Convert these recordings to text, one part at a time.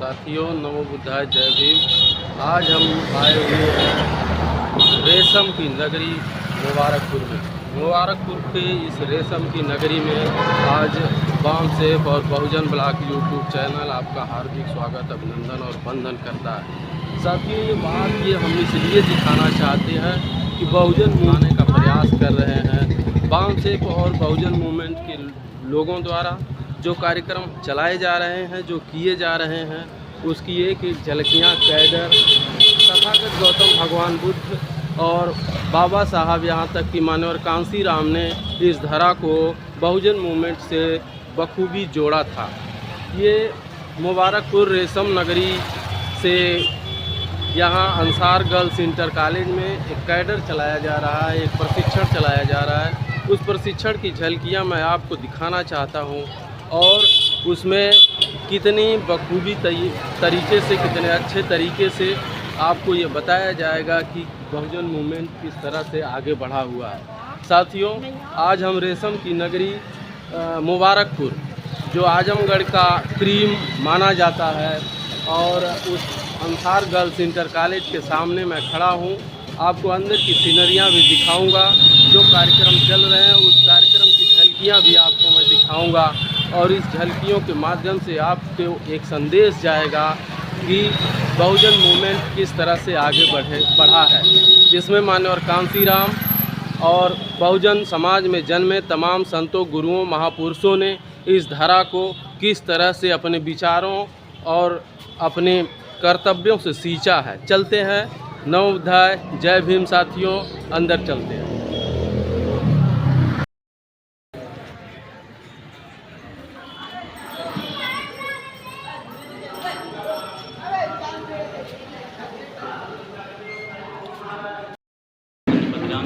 साथियों, नमो बुद्धाय, जय भीम। आज हम आए हुए हैं रेशम की नगरी मुबारकपुर में। मुबारकपुर के इस रेशम की नगरी में आज बाम सेफ और बहुजन ब्लॉग यूट्यूब चैनल आपका हार्दिक स्वागत, अभिनंदन और वंदन करता है। साथियों, ये हम इसलिए दिखाना चाहते हैं कि बहुजन आने का प्रयास कर रहे हैं। बाम सेफ और बहुजन मूवमेंट के लोगों द्वारा जो कार्यक्रम चलाए जा रहे हैं, जो किए जा रहे हैं, उसकी एक एक झलकियाँ कैडर, तथागत गौतम भगवान बुद्ध और बाबा साहब, यहाँ तक कि मानवर कांसी राम ने इस धरा को बहुजन मूवमेंट से बखूबी जोड़ा था। ये मुबारकपुर रेशम नगरी से यहाँ अंसार गर्ल्स इंटर कॉलेज में एक कैडर चलाया जा रहा है, एक प्रशिक्षण चलाया जा रहा है। उस प्रशिक्षण की झलकियाँ मैं आपको दिखाना चाहता हूँ और उसमें कितनी बखूबी तरीके से, कितने अच्छे तरीके से आपको ये बताया जाएगा कि बहुजन मूवमेंट किस तरह से आगे बढ़ा हुआ है। साथियों, आज हम रेशम की नगरी मुबारकपुर, जो आजमगढ़ का क्रीम माना जाता है, और उस अंसार गर्ल्स इंटर कॉलेज के सामने मैं खड़ा हूँ। आपको अंदर की सीनरियाँ भी दिखाऊंगा, जो कार्यक्रम चल रहे हैं उस कार्यक्रम की झलकियाँ भी आपको मैं दिखाऊंगा, और इस झलकियों के माध्यम से आपको एक संदेश जाएगा कि बहुजन मूवमेंट किस तरह से आगे बढ़ा है, जिसमें मानवर कांसी राम और बहुजन समाज में जन्मे तमाम संतों, गुरुओं, महापुरुषों ने इस धारा को किस तरह से अपने विचारों और अपने कर्तव्यों से सींचा है। चलते हैं, नमो बुद्धाय, जय भीम। साथियों, अंदर चलते हैं।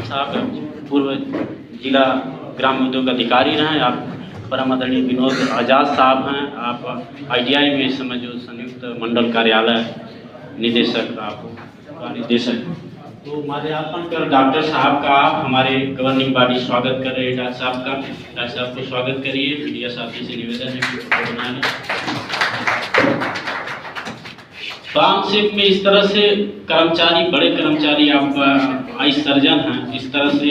साहब पूर्व जिला ग्राम उद्योग अधिकारी रहे हैं। आप परम आदरणीय विनोद आज़ाद साहब हैं। आप ITI में इस समय जो संयुक्त मंडल कार्यालय निदेशक, आप निदेशक, तो माल्यार्पण कर डॉक्टर साहब का आप हमारे गवर्निंग बॉडी स्वागत कर रहे हैं। डॉक्टर साहब का, डॉक्टर साहब को स्वागत करिए। मीडिया साथी से निवेदन है कि फोटो बना लें। बाम सेफ में इस तरह से कर्मचारी, बड़े कर्मचारी, आप आइस सर्जन हैं, इस तरह से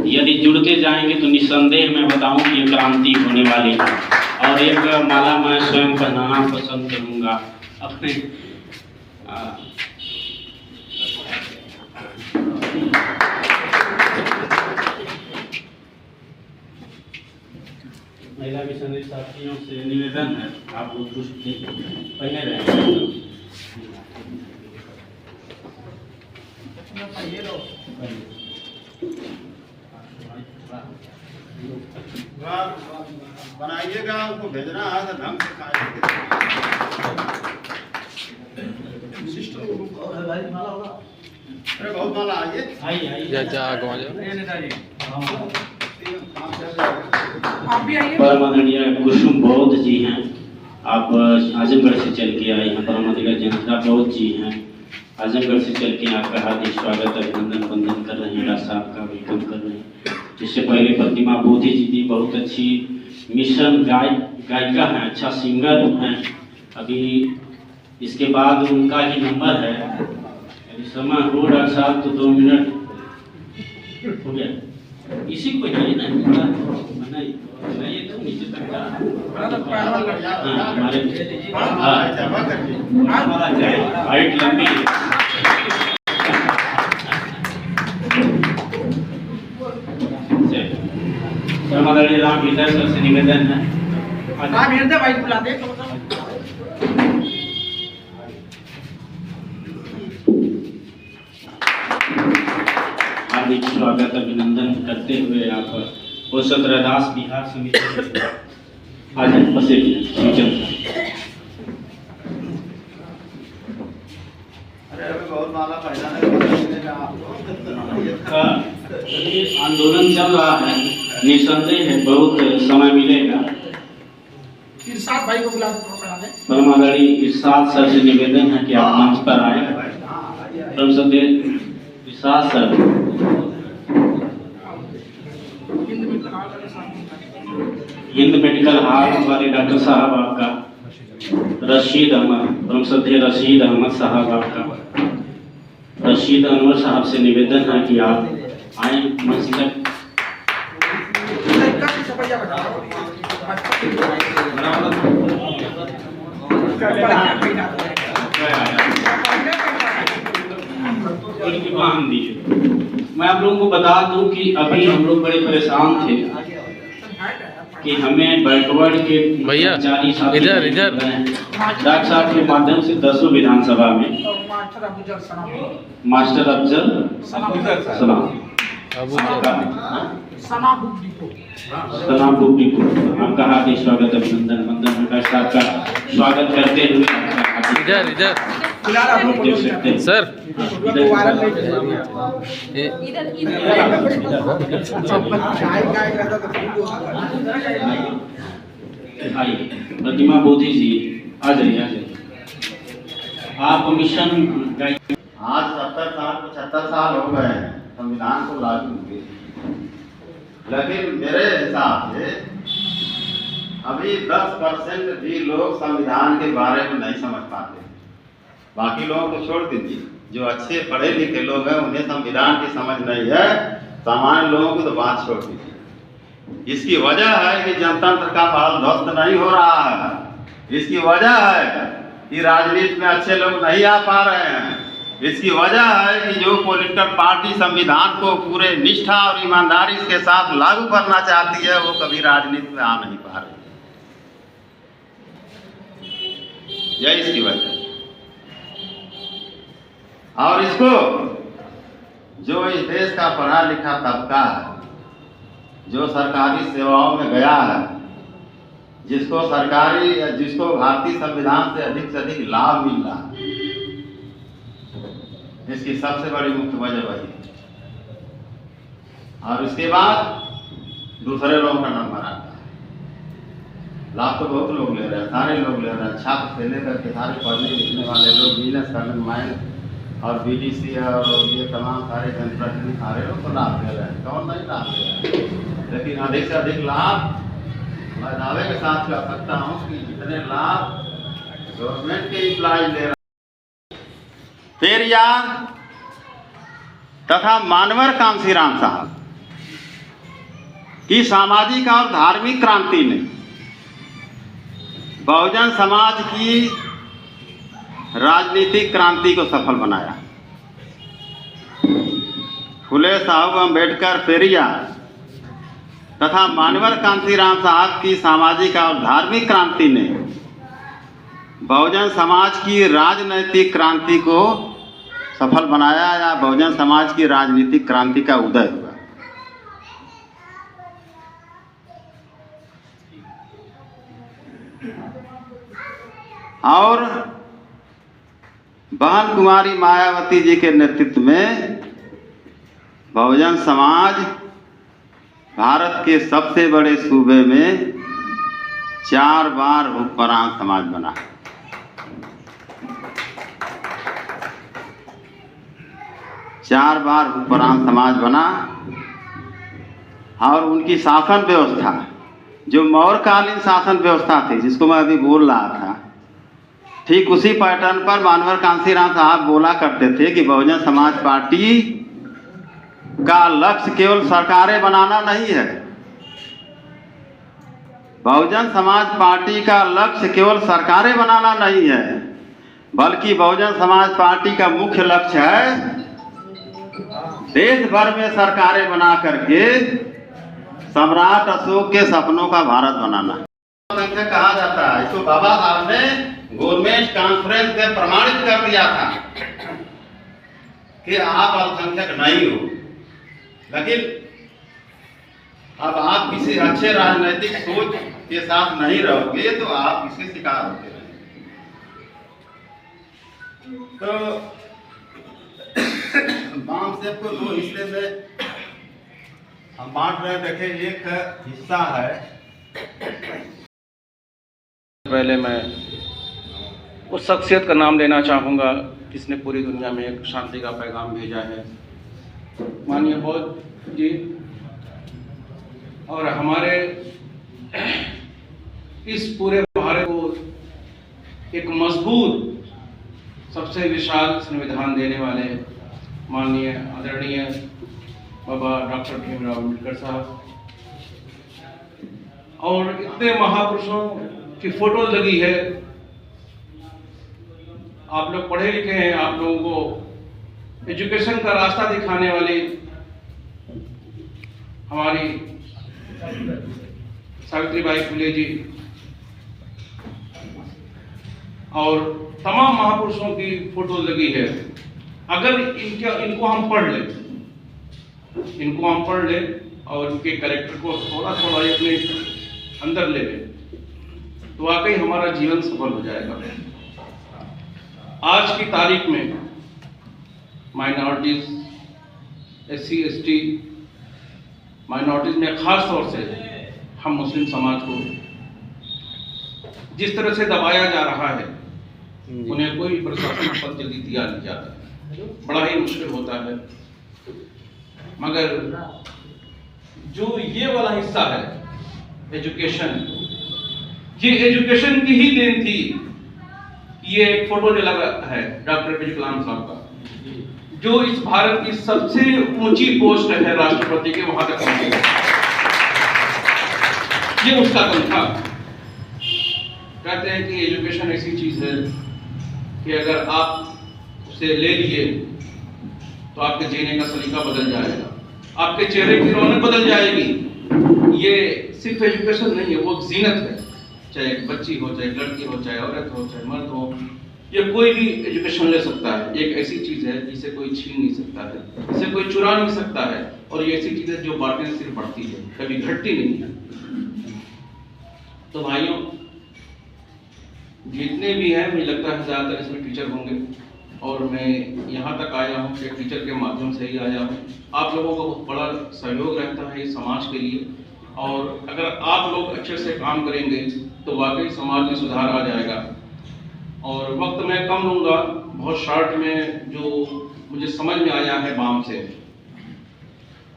यदि जुड़ते जाएंगे तो निस्संदेह मैं बताऊं कि ये क्रांति होने वाली है। और एक माला मैं स्वयं पहनाना पसंद करूंगा अपने महिला मिशनरी साथियों से निवेदन है, आप लोग कुछ पहने रहेंगे। बनाइएगा, उनको भेजना है तो ढंग से खाएंगे। अरे बहुत माला आइए, परमादरणीय कुसुम बौद्ध जी हैं। आप आजमगढ़ से चल के आए हैं। परमादरणीय जनता बौद्ध जी हैं, आजमगढ़ से चल के आपका हार्दिक स्वागत, अभिनंदन, वंदन कर रहे हैं। डॉक्टर साहब का वेलकम कर रहे हैं। इससे पहले प्रतिमा बोधी जी थी, बहुत अच्छी मिशन गायिका हैं, अच्छा सिंगर हैं। अभी इसके बाद उनका ही नंबर है। यदि समय हो डॉक्टर साहब तो 2 मिनट हो गया, इसी को नहीं ना नहीं तो नीचे तक जा हमारे हाइट लंबी हमारे राम हृदय सर से निवेदन है। राम हृदय भाई बुला दे। हार्दिक स्वागत, अभिनंदन करते हुए आप सत्रदास बिहार समिति आज सूचन। अरे बहुत माला पहला आंदोलन चल रहा है, निसंदेह है बहुत समय मिलेगा। इरशाद भाई को बुला दे। परमादरणीय इरशाद सर से निवेदन है कि आप मंच पर आए। इरशाद सर, हिंद मेडिकल हॉल वाले डॉक्टर साहब आपका रशीद अहमद, परम श्रद्धेय रशीद अहमद साहब, आपका रशीद अनवर साहब से निवेदन है कि आप आए मंच तक। मैं आप लोगों को बता दूं कि अभी हम लोग बड़े परेशान थे कि हमें बैकवर्ड के भैया इधर डॉक्टर साहब के माध्यम से 10 विधानसभा में मास्टर अफजल सलाम सना बुक डिपो आपका हार्दिक स्वागत, अभिनंदन वंदन प्रकाश साहब का स्वागत करते हुए इधर देख सकते हैं सर आइए प्रतिमा बोधी जी आ जाइए आप मिशन आज 70 साल 75 साल हो गए हैं संविधान को लागू हुए, लेकिन मेरे हिसाब से अभी 10% भी लोग संविधान के बारे में नहीं समझ पाते। बाकी लोगों को छोड़ दीजिए, जो अच्छे पढ़े लिखे लोग हैं उन्हें संविधान की समझ नहीं है, सामान्य लोगों को तो बात छोड़ दीजिए। इसकी वजह है कि जनतंत्र का माहौल ध्वस्त नहीं हो रहा है। इसकी वजह है कि राजनीति में अच्छे लोग नहीं आ पा रहे हैं। इसकी वजह है कि जो पॉलिटिकल पार्टी संविधान को पूरे निष्ठा और ईमानदारी के साथ लागू करना चाहती है वो कभी राजनीति में आ नहीं पा रही। यही इसकी वजह। और इसको जो इस देश का पढ़ा लिखा तबका है, जो सरकारी सेवाओं में गया है, जिसको भारतीय संविधान से अधिक लाभ मिल रहा है, इसकी सबसे बड़ी मुख्य वजह वही है। और इसके बाद दूसरे लोगों का नंबर आता है। लाभ तो बहुत लोग ले रहे हैं, सारे लोग ले रहे हैं, छात्र से लेकर के सारे पढ़ने लिखने वाले लोग, बिजनेस करने माइंड और बीडीसी और ये तमाम सारे जनप्रतिनिधि सारे लोग तो लाभ ले रहे हैं। कौन नहीं लाभ ले रहे हैं? लेकिन अधिक से अधिक लाभ मैं दावे के साथ कह सकता हूँ कि जितने लाभ गवर्नमेंट के इम्प्लॉय ले रहे हैं, पेरियार तथा मानवर कांसीराम साहब की सामाजिक और धार्मिक क्रांति ने बहुजन समाज की राजनीतिक क्रांति को सफल बनाया। फुले साहब अम्बेडकर, पेरियार तथा मानवर कांसीराम साहब की सामाजिक और धार्मिक क्रांति ने बहुजन समाज की राजनीतिक क्रांति को सफल बनाया या बहुजन समाज की राजनीतिक क्रांति का उदय हुआ। और बहन कुमारी मायावती जी के नेतृत्व में बहुजन समाज भारत के सबसे बड़े सूबे में 4 बार हुक्मरान समाज बना। चार बार हुक्मरान समाज बना। और उनकी शासन व्यवस्था जो मौर्यकालीन शासन व्यवस्था थी, जिसको मैं अभी बोल रहा था, ठीक उसी पैटर्न पर मानवर कांसीराम साहब बोला करते थे कि बहुजन समाज पार्टी का लक्ष्य केवल सरकारें बनाना नहीं है। बहुजन समाज पार्टी का लक्ष्य केवल सरकारें बनाना नहीं है, बल्कि बहुजन समाज पार्टी का मुख्य लक्ष्य है देश भर में सरकारें बना करके सम्राट अशोक के सपनों का भारत बनाना। संख्या कहा जाता है, इसको बाबा साहब ने गवर्नमेंट कॉन्फ्रेंस में प्रमाणित कर दिया था कि आप अल्पसंख्यक नहीं हो। लेकिन अब आप किसी अच्छे राजनीतिक सोच के साथ नहीं रहोगे तो आप इसके शिकार होते रहेंगे। तो बाम सेब को 2 हिस्से में हम बांट रहे। देखें, एक हिस्सा है, पहले मैं उस शख्सियत का नाम लेना चाहूँगा जिसने पूरी दुनिया में एक शांति का पैगाम भेजा है, माननीय बौद्ध जी। और हमारे इस पूरे भारत को एक मजबूत, सबसे विशाल संविधान देने वाले माननीय आदरणीय बाबा डॉक्टर भीमराव अम्बेडकर साहब, और इतने महापुरुषों की फोटो लगी है। आप लोग पढ़े लिखे हैं, आप लोगों को एजुकेशन का रास्ता दिखाने वाली हमारी सावित्रीबाई फुले जी और तमाम महापुरुषों की फोटो लगी है। अगर इनको हम पढ़ लें और इनके कैरेक्टर को थोड़ा थोड़ा अपने अंदर ले लें तो वाकई हमारा जीवन सफल हो जाएगा। आज की तारीख में माइनॉरिटीज, SC ST माइनॉरिटीज में खास तौर से हम मुस्लिम समाज को जिस तरह से दबाया जा रहा है, उन्हें कोई प्रशासन पद जल्दी दिया नहीं जाता, बड़ा ही मुश्किल होता है। मगर जो ये वाला हिस्सा है एजुकेशन, ये एजुकेशन की ही देन थी। ये एक फोटो जो लगा है डॉक्टर APJ कलाम साहब का, जो इस भारत की सबसे ऊंची पोस्ट है राष्ट्रपति के, वहां तक पहुंचे, ये उसका दम था। कहते हैं कि एजुकेशन ऐसी चीज है कि अगर आप उसे ले लिए तो आपके जीने का सलीका बदल जाएगा, आपके चेहरे की रौनक बदल जाएगी। ये सिर्फ एजुकेशन नहीं है, वो एक जीनत है। चाहे एक बच्ची हो, चाहे लड़की हो, चाहे औरत हो, चाहे मर्द हो, ये कोई भी एजुकेशन ले सकता है। एक ऐसी चीज है जिसे कोई छीन नहीं सकता है, इसे कोई चुरा नहीं सकता है, और ये ऐसी चीज है जो बांटने से सिर्फ बढ़ती है, कभी घटती नहीं है। तो भाइयों, जितने भी हैं, मुझे लगता है ज़्यादातर इसमें टीचर होंगे, और मैं यहाँ तक आया हूँ कि टीचर के माध्यम से ही आया हूँ। आप लोगों का बहुत बड़ा सहयोग रहता है इस समाज के लिए, और अगर आप लोग अच्छे से काम करेंगे तो वाकई समाज में सुधार आ जाएगा। और वक्त मैं कम लूँगा, बहुत शॉर्ट में जो मुझे समझ में आया है बाम से,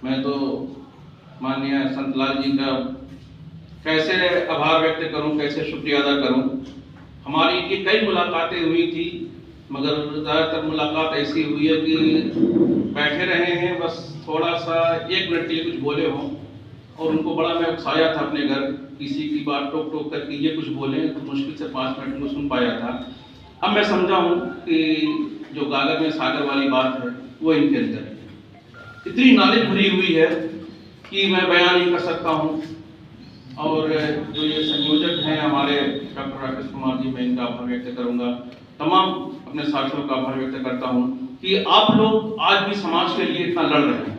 मैं तो माननीय संतलाल जी का कैसे आभार व्यक्त करूं, कैसे शुक्रिया अदा करूं। हमारी इनकी कई मुलाकातें हुई थी, मगर ज़्यादातर मुलाकात ऐसी हुई है कि बैठे रहे हैं, बस थोड़ा सा 1 मिनट के लिए कुछ बोले हों, और उनको बड़ा मैं उकसाया था अपने घर, किसी की बात टोक टोक करके ये कुछ बोले तो मुश्किल से 5 मिनट में सुन पाया था। अब मैं समझा हूँ कि जो गागर में सागर वाली बात है वो इनके अंदर है, इतनी नॉलेज भरी हुई है कि मैं बयान नहीं कर सकता हूँ। और जो ये संयोजक हैं हमारे डॉक्टर राकेश कुमार जी, मैं इनका आभार व्यक्त करूँगा। तमाम अपने साथियों का आभार व्यक्त करता हूँ कि आप लोग आज भी समाज के लिए इतना लड़ रहे हैं।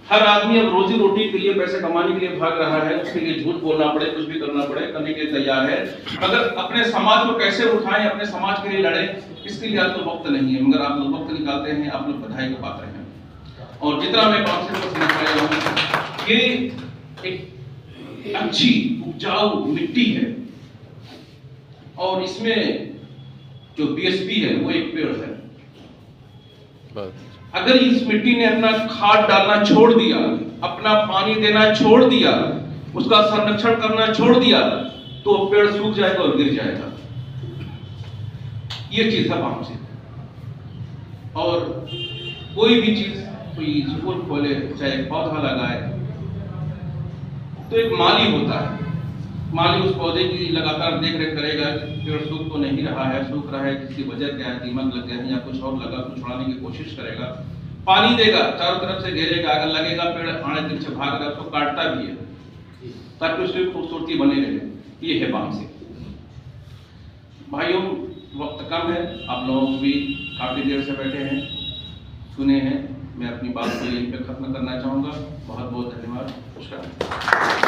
हर आदमी अब रोजी रोटी के लिए, पैसे कमाने के लिए भाग रहा है, उसके लिए झूठ बोलना पड़े, कुछ भी करना पड़े, करने के लिए तैयार है। अगर अपने समाज को कैसे उठाएं, अपने समाज के लिए लड़ें, इसके लिए आपको वक्त नहीं है, मगर आप लोग वक्त निकालते हैं, आप लोग बधाई के पात्र हैं। और जितना मैं बात से समझ पाया हूँ, ये एक अच्छी उपजाऊ मिट्टी है, और इसमें जो BSP है वो एक पेड़ है। अगर इस मिट्टी ने अपना खाद डालना छोड़ दिया, अपना पानी देना छोड़ दिया, उसका संरक्षण करना छोड़ दिया, तो पेड़ सूख जाएगा और गिर जाएगा। ये चीज है बाम से। और कोई भी चीज, कोई स्कूल खोले, चाहे पौधा लगाए, तो एक माली होता है, माली उस पौधे की लगातार देख रेख करेगा, पेड़ सूख तो नहीं रहा है, सूख रहा है, किसी वजह क्या है, दीमक लग गया है या कुछ और लगा, कुछ छुड़ाने की कोशिश करेगा, पानी देगा, चारों तरफ से घेरेगा, अगर लगेगा पेड़ आने दिन से भाग रहा, उसको काटता भी है ताकि उसकी खूबसूरती बनी रहे। ये है बाम से। भाइयों, वक्त कम है, आप लोग भी काफी देर से बैठे हैं, सुने हैं, मैं अपनी बात को यहीं पे खत्म करना चाहूँगा। बहुत बहुत धन्यवाद। नमस्कार।